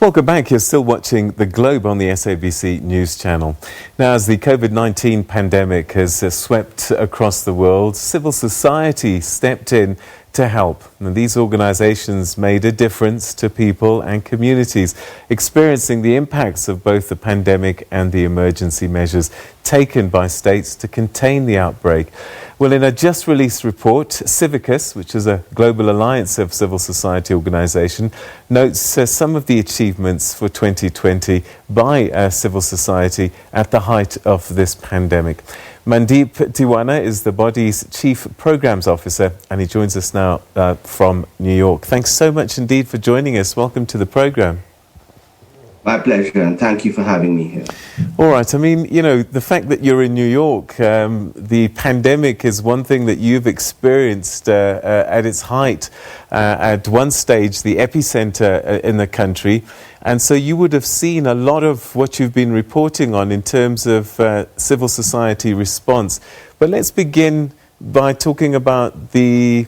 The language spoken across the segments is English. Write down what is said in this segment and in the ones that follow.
Welcome back. You're still watching The Globe on the SABC News Channel. Now, as the COVID-19 pandemic has swept across the world, civil society stepped in to help. And these organizations made a difference to people and communities experiencing the impacts of both the pandemic and the emergency measures taken by states to contain the outbreak. Well, in a just released report, CIVICUS, which is a global alliance of civil society organization, notes some of the achievements for 2020 by civil society at the height of this pandemic. Mandeep Tiwana is the body's Chief Programs Officer, and he joins us now from New York. Thanks so much indeed for joining us. Welcome to the program. My pleasure, and thank you for having me here. All right. I mean, you know, the fact that you're in New York, the pandemic is one thing that you've experienced at its height. At one stage, the epicenter in the country. And so you would have seen a lot of what you've been reporting on in terms of civil society response. But let's begin by talking about the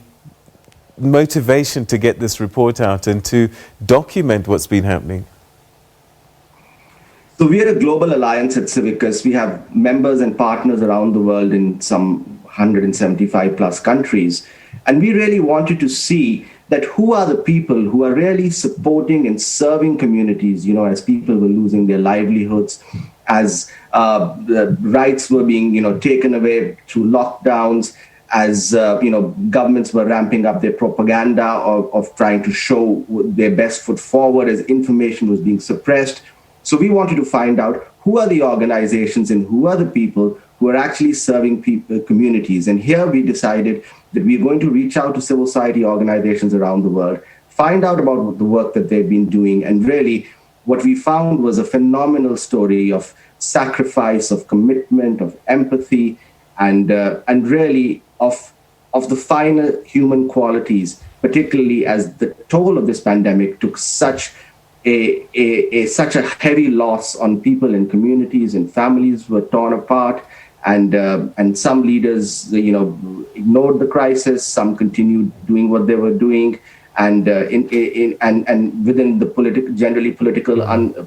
motivation to get this report out and to document what's been happening. So we are a global alliance at CIVICUS. We have members and partners around the world in some 175 plus countries. And we really wanted to see that who are the people who are really supporting and serving communities, you know, as people were losing their livelihoods, as the rights were being, taken away through lockdowns, as, governments were ramping up their propaganda of trying to show their best foot forward as information was being suppressed. So we wanted to find out who are the organizations and who are the people who are actually serving communities. And here we decided that we're going to reach out to civil society organizations around the world, find out about the work that they've been doing. And really what we found was a phenomenal story of sacrifice, of commitment, of empathy, and really of the finer human qualities, particularly as the toll of this pandemic took such a heavy loss on people and communities, and families were torn apart, and some leaders, ignored the crisis. Some continued doing what they were doing, and within the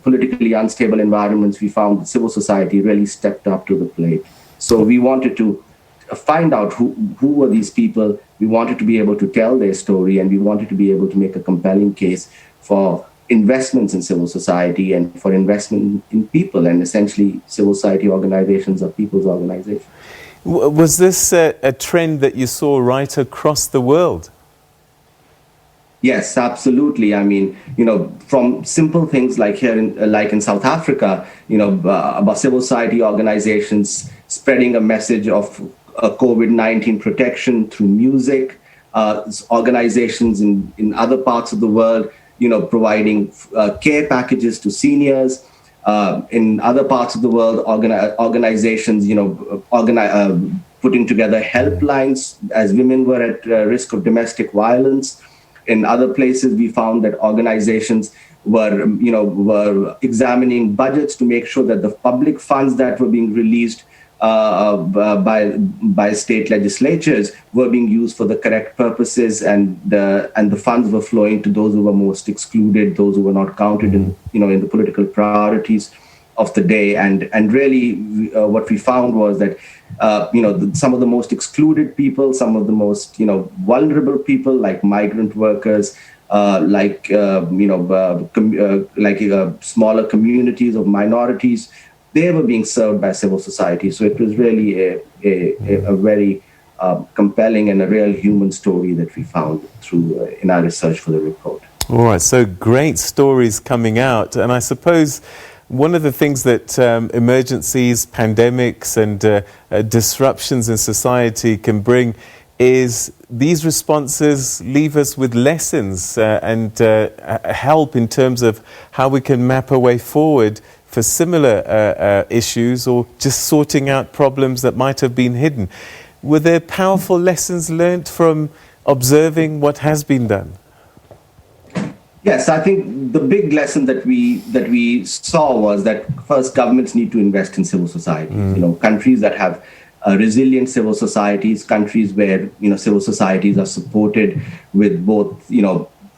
politically unstable environments, we found that civil society really stepped up to the plate. So we wanted to find out who were these people. We wanted to be able to tell their story, and we wanted to be able to make a compelling case for investments in civil society and for investment in people, and essentially civil society organizations are people's organizations. Was this a trend that you saw right across the world? Yes, absolutely. I mean, from simple things like here in South Africa, about civil society organizations spreading a message of COVID-19 protection through music, organizations in other parts of the world, providing care packages to seniors. In other parts of the world, organizations, putting together helplines as women were at risk of domestic violence. In other places, we found that organizations were examining budgets to make sure that the public funds that were being released by state legislatures were being used for the correct purposes, and the funds were flowing to those who were most excluded, those who were not counted in the political priorities of the day. And really what we found was that some of the most excluded people, some of the most vulnerable people, like migrant workers, smaller communities of minorities, they were being served by civil society. So it was really a very compelling and a real human story that we found through in our research for the report. All right, so great stories coming out. And I suppose one of the things that emergencies, pandemics and disruptions in society can bring is these responses leave us with lessons and help in terms of how we can map a way forward for similar issues, or just sorting out problems that might have been hidden. Were there powerful lessons learned from observing what has been done? Yes, I think the big lesson that we saw was that first, governments need to invest in civil societies. Countries that have resilient civil societies, countries where civil societies are supported with both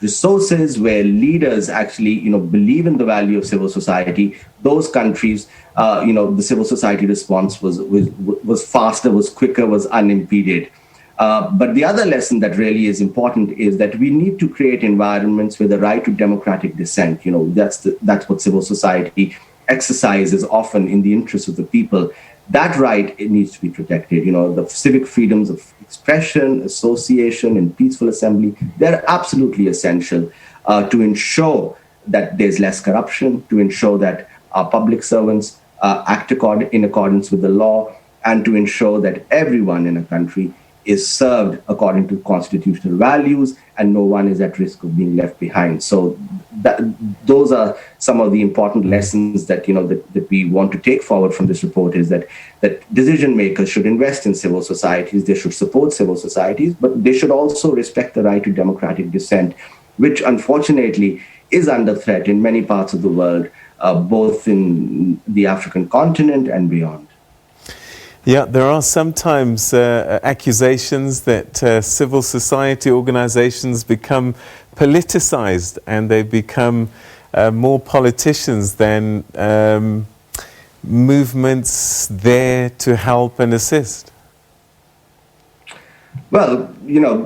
resources, where leaders actually, believe in the value of civil society, those countries, the civil society response was faster, was quicker, was unimpeded. But the other lesson that really is important is that we need to create environments where the right to democratic dissent, that's what civil society exercises often in the interest of the people. That right, it needs to be protected. The civic freedoms of expression, association, and peaceful assembly, they're absolutely essential to ensure that there's less corruption, to ensure that our public servants act in accordance with the law, and to ensure that everyone in a country is served according to constitutional values and no one is at risk of being left behind. So those are some of the important lessons that that we want to take forward from this report, is that decision makers should invest in civil societies, they should support civil societies, but they should also respect the right to democratic dissent, which unfortunately is under threat in many parts of the world, both in the African continent and beyond. Yeah, there are sometimes accusations that civil society organizations become politicized and they become more politicians than movements there to help and assist. Well,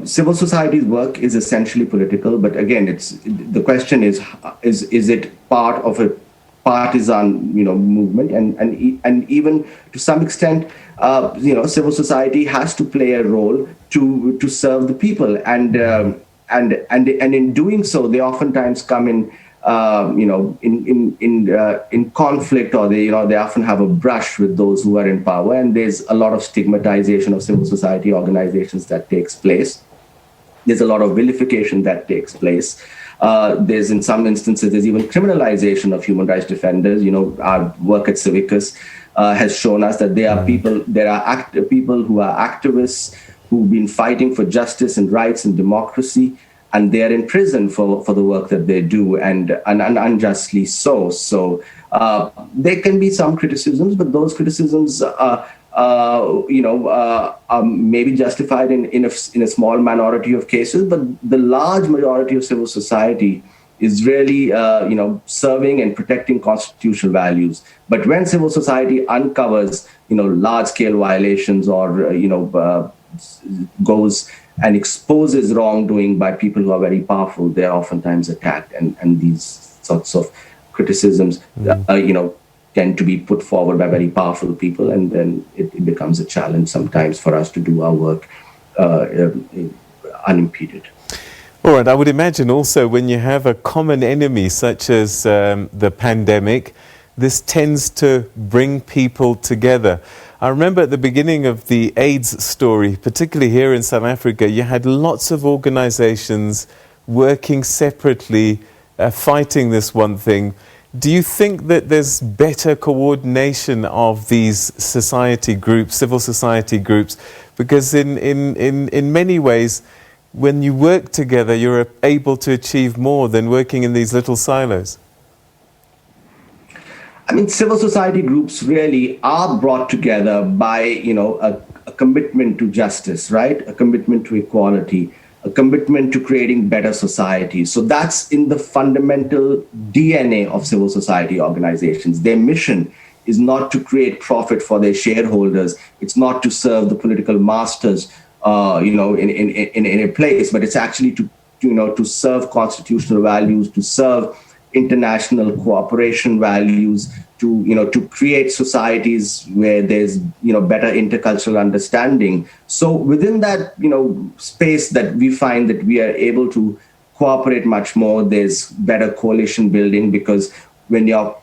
civil society's work is essentially political, but again, the question is it part of a partisan, movement, and even to some extent, civil society has to play a role to serve the people, and in doing so, they oftentimes come in conflict, or they often have a brush with those who are in power, and there's a lot of stigmatization of civil society organizations that takes place. There's a lot of vilification that takes place. There's, in some instances, there's even criminalization of human rights defenders. Our work at CIVICUS has shown us that there are people who are activists who've been fighting for justice and rights and democracy, and they're in prison for the work that they do, and unjustly so. So there can be some criticisms, but those criticisms maybe justified in a small minority of cases, but the large majority of civil society is really serving and protecting constitutional values. But when civil society uncovers large scale violations, or goes and exposes wrongdoing by people who are very powerful, they're oftentimes attacked, and these sorts of criticisms tend to be put forward by very powerful people, and then it becomes a challenge sometimes for us to do our work unimpeded. All right, I would imagine also when you have a common enemy such as the pandemic, this tends to bring people together. I remember at the beginning of the AIDS story, particularly here in South Africa, you had lots of organizations working separately, fighting this one thing. Do you think that there's better coordination of these society groups, civil society groups? Because in many ways, when you work together, you're able to achieve more than working in these little silos. I mean, civil society groups really are brought together by, a commitment to justice, right? A commitment to equality, a commitment to creating better societies. So that's in the fundamental DNA of civil society organizations. Their mission is not to create profit for their shareholders. It's not to serve the political masters, in a place, but it's actually to serve constitutional values, to serve international cooperation values, to create societies where there's better intercultural understanding. So within that space that we find that we are able to cooperate much more, there's better coalition building, because when your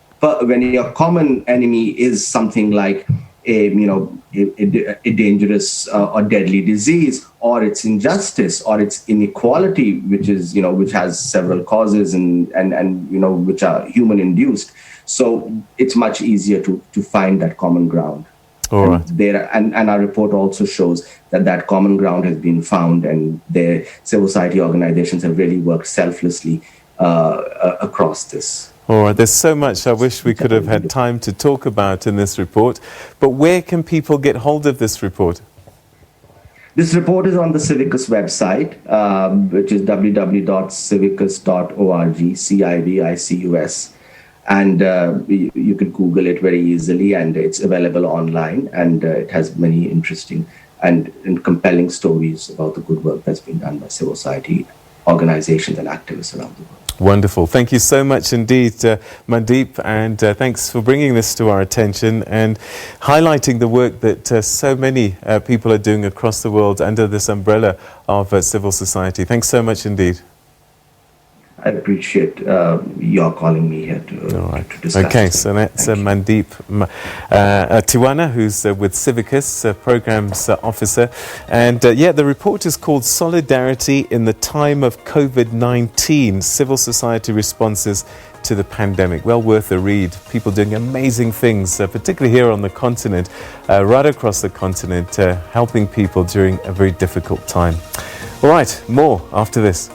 common enemy is something like a dangerous or deadly disease, or it's injustice, or it's inequality, which has several causes and which are human induced. So it's much easier to find that common ground. All right. And our report also shows that common ground has been found, and the civil society organizations have really worked selflessly across this. All right, there's so much I wish we could have had time to talk about in this report, but where can people get hold of this report? This report is on the CIVICUS website, which is www.civicus.org, CIVICUS. And you can Google it very easily, and it's available online, and it has many interesting and compelling stories about the good work that's been done by civil society organizations and activists around the world. Wonderful. Thank you so much indeed, Mandeep, and thanks for bringing this to our attention and highlighting the work that so many people are doing across the world under this umbrella of civil society. Thanks so much indeed. I appreciate your calling me here to discuss. Okay, so that's Mandeep Tiwana, who's with CIVICUS, Programs Officer. And the report is called Solidarity in the Time of COVID-19, Civil Society Responses to the Pandemic. Well worth a read. People doing amazing things, particularly here on the continent, right across the continent, helping people during a very difficult time. All right, more after this.